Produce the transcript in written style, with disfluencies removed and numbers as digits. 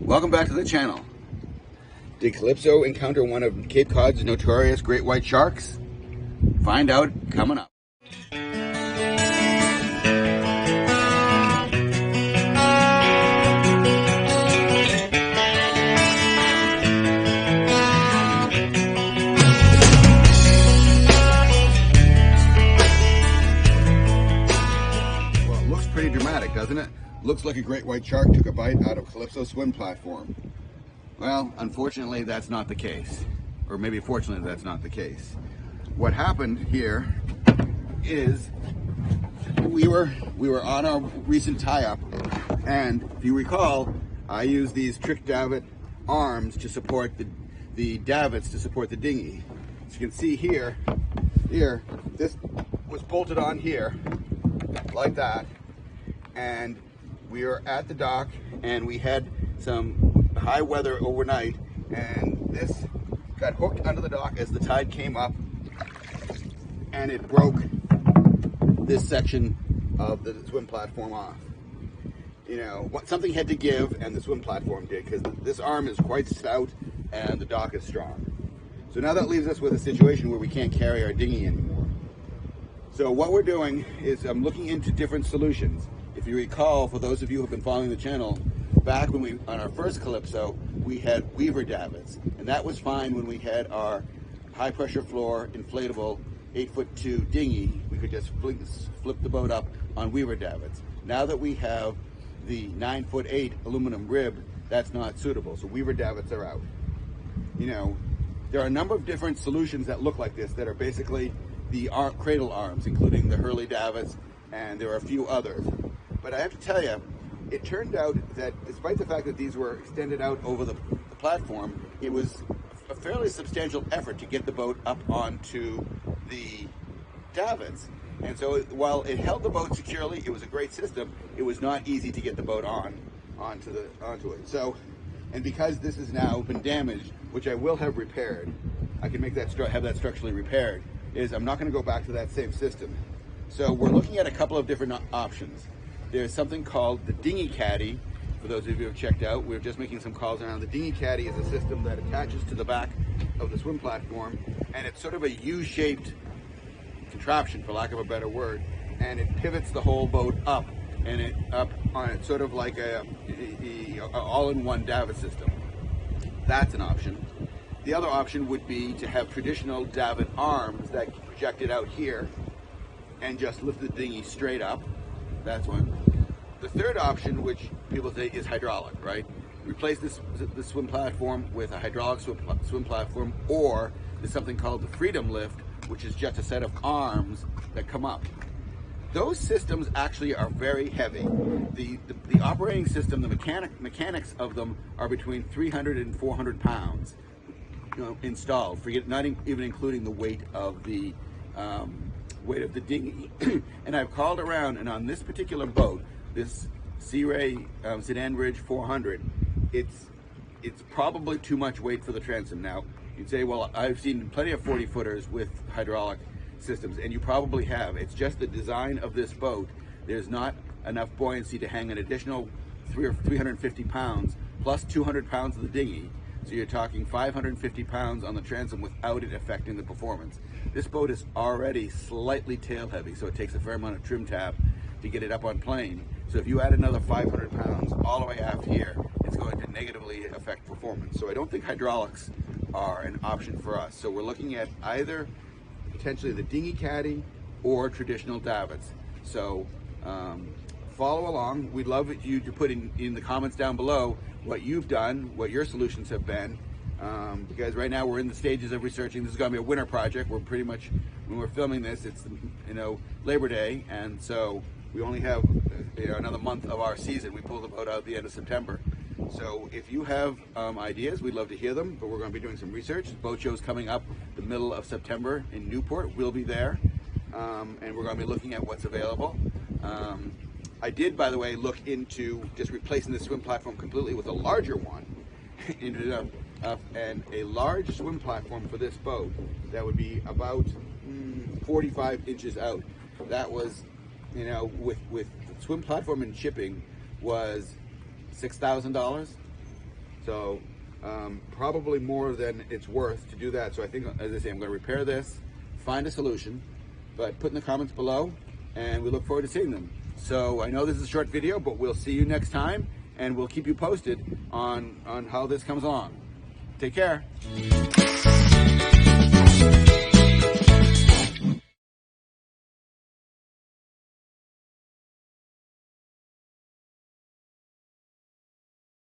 Welcome back to the channel. Did Calypso encounter one of Cape Cod's notorious great white sharks? Find out coming up. Well, it looks pretty dramatic, doesn't it? Looks like a great white shark took a bite out of Calypso's swim platform. Well, unfortunately, that's not the case. Or maybe fortunately, that's not the case. What happened here is we were on our recent tie-up, and if you recall, I used these trick davit arms to support the davits to support the dinghy. As you can see here, this was bolted on here like that, and we were at the dock, and we had some high weather overnight, and this got hooked under the dock as the tide came up, and it broke this section of the swim platform off. You know, something had to give, and the swim platform did, because this arm is quite stout and the dock is strong. So now that leaves us with a situation where we can't carry our dinghy anymore. So what we're doing is I'm looking into different solutions. If you recall, for those of you who have been following the channel, back when we, on our first Calypso, we had weaver davits, and that was fine when we had our high pressure floor inflatable 8'2" dinghy. We could just flip the boat up on weaver davits. Now that we have the 9'8" aluminum rib, that's not suitable, so weaver davits are out. You know, there are a number of different solutions that look like this that are basically the cradle arms, including the Hurley davits, and there are a few others. But I have to tell you, it turned out that despite the fact that these were extended out over the platform, it was a fairly substantial effort to get the boat up onto the davits. And so while it held the boat securely, it was a great system, it was not easy to get the boat onto it. So, and because this has now been damaged, which I will have repaired, I can make that have that structurally repaired, is I'm not going to go back to that same system. So we're looking at a couple of different options. There's something called the dinghy caddy. For those of you who have checked out, we're just making some calls around. The dinghy caddy is a system that attaches to the back of the swim platform, and it's sort of a U-shaped contraption, for lack of a better word, and it pivots the whole boat up, and it up on it, sort of like a all-in-one davit system. That's an option. The other option would be to have traditional davit arms that projected out here and just lift the dinghy straight up. That's one. The third option, which people say is hydraulic, right? Replace the swim platform with a hydraulic swim platform, or there's something called the Freedom Lift, which is just a set of arms that come up. Those systems actually are very heavy. The operating system, the mechanics of them are between 300 and 400 pounds, you know, installed. Forget, not even including the weight of the dinghy. And I've called around, and on this particular boat, this Sea Ray Sedanbridge 400, it's probably too much weight for the transom. Now, you'd say, well, I've seen plenty of 40-footers with hydraulic systems, and you probably have. It's just the design of this boat. There's not enough buoyancy to hang an additional 350 pounds plus 200 pounds of the dinghy. So you're talking 550 pounds on the transom without it affecting the performance. This boat is already slightly tail heavy, so it takes a fair amount of trim tab to get it up on plane. So if you add another 500 pounds all the way aft here, it's going to negatively affect performance. So I don't think hydraulics are an option for us. So we're looking at either potentially the dinghy caddy or traditional davits. So follow along. We'd love you to put in the comments down below what you've done, what your solutions have been, because right now we're in the stages of researching. This is going to be a winter project. We're pretty much, when we're filming this, it's, you know, Labor Day, and so we only have, you know, another month of our season. We pull the boat out at the end of September. So if you have ideas, we'd love to hear them, but we're going to be doing some research. The boat show's coming up the middle of September in Newport. We'll be there, and we're going to be looking at what's available. I did, by the way, look into just replacing the swim platform completely with a larger one. Ended up and a large swim platform for this boat that would be about 45 inches out. That was, you know, with the swim platform and shipping was $6,000. So probably more than it's worth to do that. So I think, as I say, I'm going to repair this, find a solution, but put in the comments below, and we look forward to seeing them. So I know this is a short video, but we'll see you next time, and we'll keep you posted on how this comes along. Take care.